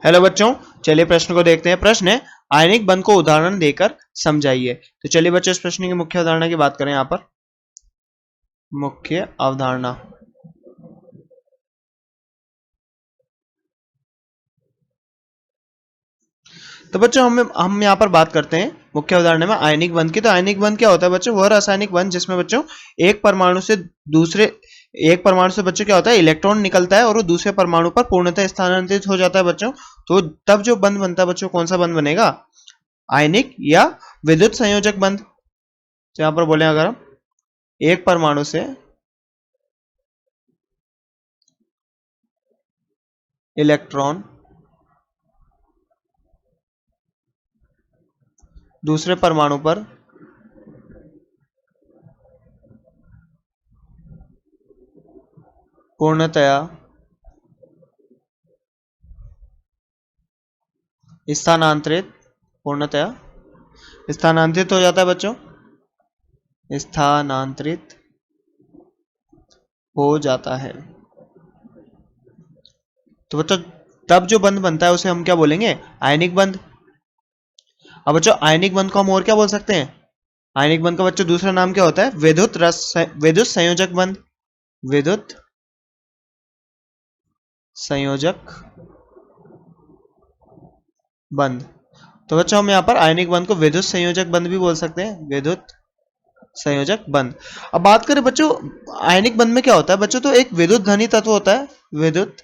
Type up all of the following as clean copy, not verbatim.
Hello बच्चों, चलिए प्रश्न को देखते हैं। प्रश्न है आयनिक बंध को उदाहरण देकर समझाइए। तो चलिए बच्चों इस प्रश्न की मुख्य अवधारणा की बात करें। यहाँ पर मुख्य अवधारणा, तो बच्चों हम यहाँ पर बात करते हैं मुख्य अवधारणा में आयनिक बंध की। तो आयनिक बंध क्या होता है बच्चों? वह रासायनिक बंध जिसमें बच्चों एक परमाणु से बच्चों क्या होता है, इलेक्ट्रॉन निकलता है और वो दूसरे परमाणु पर पूर्णतः स्थानांतरित हो जाता है बच्चों। तो तब जो बंध बनता है बच्चों, कौन सा बंध बनेगा? आयनिक या विद्युत संयोजक बंध। तो यहां पर बोले अगर हम एक परमाणु से इलेक्ट्रॉन दूसरे परमाणु पर पूर्णतया स्थानांतरित हो जाता है बच्चों, स्थानांतरित हो जाता है। तो बच्चों तब जो बंध बनता है उसे हम क्या बोलेंगे? आयनिक बंध। अब बच्चों आयनिक बंध को हम और क्या बोल सकते हैं? आयनिक बंध का बच्चों दूसरा नाम क्या होता है? विद्युत संयोजक बंध। विद्युत संयोजक बंध। तो बच्चों हम यहाँ पर आयनिक बंध को विद्युत संयोजक बंध भी बोल सकते हैं, विद्युत संयोजक बंध। अब बात करें बच्चों आयनिक बंध में क्या होता है बच्चों, तो एक विद्युत धनी तत्व होता है, विद्युत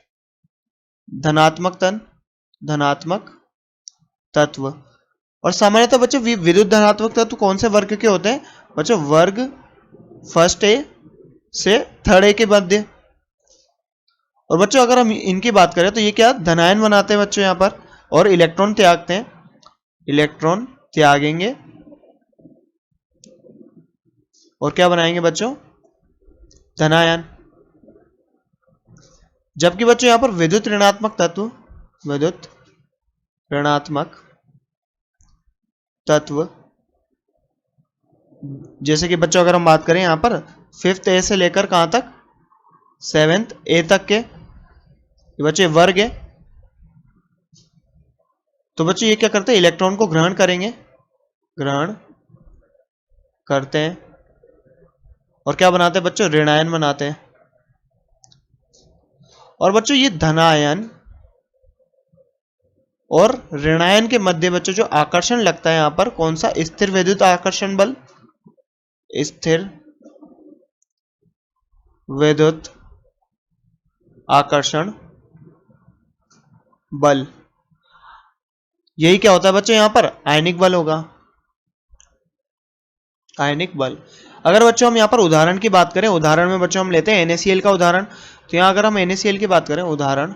धनात्मक तत्व। और सामान्यतः बच्चों विद्युत धनात्मक तत्व कौन से वर्ग के होते हैं बच्चों? वर्ग फर्स्ट ए से थर्ड ए के मध्य। और बच्चों अगर हम इनकी बात करें तो ये क्या धनायन बनाते हैं बच्चों यहाँ पर, और इलेक्ट्रॉन त्यागते हैं, इलेक्ट्रॉन त्यागेंगे और क्या बनाएंगे बच्चों? धनायन। जबकि बच्चों यहां पर विद्युत ऋणात्मक तत्व जैसे कि बच्चों अगर हम बात करें यहां पर फिफ्थ ए से लेकर कहां तक? सेवेंथ ए तक के बच्चे वर्ग है। तो बच्चों ये क्या करते हैं? इलेक्ट्रॉन को ग्रहण करते हैं और क्या बनाते हैं बच्चों? ऋणायन बनाते हैं। और बच्चों ये धनायन और ऋणायन के मध्य बच्चों जो आकर्षण लगता है यहां पर, कौन सा? स्थिर विद्युत आकर्षण बल। स्थिर विद्युत आकर्षण बल। यही क्या होता है बच्चों? यहां पर आयनिक बल होगा, आयनिक बल। अगर बच्चों हम यहां पर उदाहरण की बात करें, उदाहरण में बच्चों हम लेते हैं NaCl का उदाहरण। तो यहां अगर हम NaCl की बात करें उदाहरण,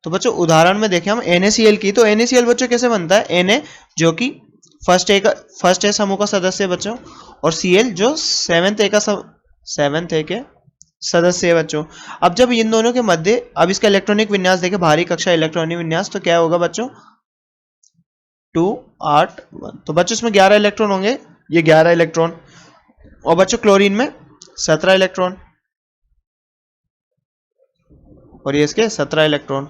तो बच्चों उदाहरण में देखें हम NaCl की, तो NaCl बच्चों कैसे बनता है? Na जो कि फर्स्ट ए समूह का सदस्य है बच्चों, और Cl जो सेवेंथ ए के सदस्य है बच्चों। अब जब इन दोनों के मध्य, अब इसका इलेक्ट्रॉनिक विन्यास देखें, भारी कक्षा इलेक्ट्रॉनिक विन्यास, तो क्या होगा बच्चों? 2 8 1। तो बच्चों इसमें 11 इलेक्ट्रॉन होंगे, ये 11 इलेक्ट्रॉन। और बच्चों क्लोरीन में 17 इलेक्ट्रॉन, और ये इसके 17 इलेक्ट्रॉन।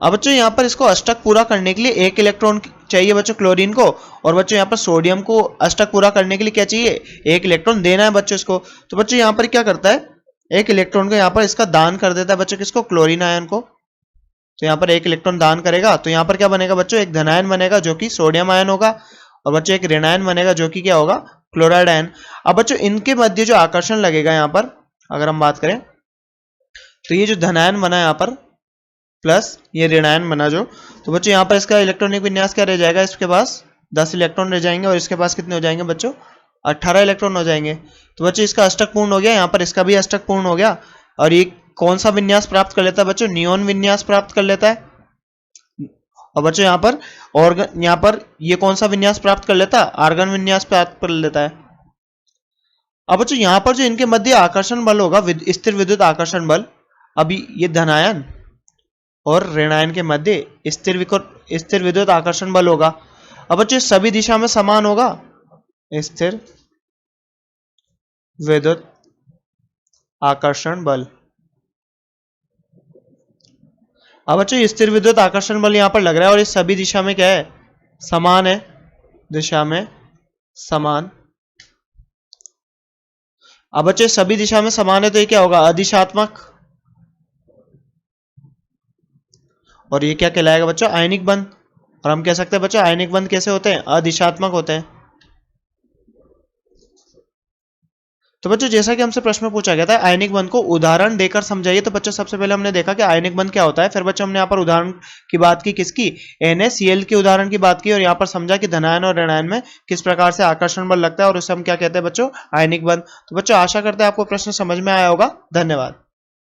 अब बच्चों यहाँ पर इसको अष्टक पूरा करने के लिए एक इलेक्ट्रॉन चाहिए बच्चों क्लोरीन को, और बच्चों यहाँ पर सोडियम को अष्टक पूरा करने के लिए क्या चाहिए? एक इलेक्ट्रॉन देना है बच्चों इसको। तो बच्चों यहाँ पर क्या करता है? एक इलेक्ट्रॉन को यहाँ पर इसका दान कर देता है बच्चों, किसको? क्लोरीन आयन को। तो यहाँ पर एक इलेक्ट्रॉन दान करेगा, तो यहाँ पर क्या बनेगा बच्चों? एक धनायन बनेगा जो कि सोडियम आयन होगा, और बच्चों एक ऋणायन बनेगा जो कि क्या होगा? Chloride ion. अब बच्चों इनके मध्य जो आकर्षण लगेगा यहाँ पर अगर हम बात करें, तो ये जो धनायन बना यहाँ पर प्लस ये ऋणायन बना जो, तो बच्चों यहाँ पर इसका इलेक्ट्रॉनिक विन्यास क्या रह जाएगा? इसके पास 10 इलेक्ट्रॉन रह जाएंगे, और इसके पास कितने हो जाएंगे बच्चों? 18 इलेक्ट्रॉन हो जाएंगे। तो बच्चों इसका अष्टक पूर्ण हो गया, यहाँ पर इसका भी अष्टक पूर्ण हो गया। और ये कौन सा विन्यास प्राप्त कर लेता है बच्चों? नियोन विन्यास प्राप्त कर लेता है। और बच्चों यहाँ पर ये कौन सा विन्यास प्राप्त कर लेता है? आर्गन विन्यास प्राप्त कर लेता है। अब बच्चों यहाँ पर जो इनके मध्य आकर्षण बल होगा, स्थिर विद्युत आकर्षण बल, अभी ये धनायन और ऋणायन के मध्य स्थिर विद्युत आकर्षण बल होगा। अब बच्चों सभी दिशा में समान होगा, स्थिर विद्युत आकर्षण बल। अब बच्चों स्थिर विद्युत आकर्षण बल यहाँ पर लग रहा है और इस सभी दिशा में क्या है, समान है, दिशा में समान। अब बच्चों सभी दिशा में समान है तो ये क्या होगा, अदिशात्मक। और ये क्या कहलाएगा बच्चों, आयनिक बंध। और हम कह सकते हैं बच्चों आयनिक बंध कैसे होते हैं, अदिशात्मक होते हैं। तो बच्चों जैसा कि हमसे प्रश्न पूछा गया था आयनिक बंध को उदाहरण देकर समझाइए, तो बच्चों सबसे पहले हमने देखा कि आयनिक बंध क्या होता है, फिर बच्चों हमने यहाँ पर उदाहरण की बात की, किसकी, NaCl के उदाहरण की बात की, और यहाँ पर समझा कि धनायन और ऋणायन में किस प्रकार से आकर्षण बल लगता है और उसे हम क्या कहते हैं बच्चों, आयनिक बंध। तो बच्चों आशा करते हैं आपको प्रश्न समझ में आया होगा। धन्यवाद।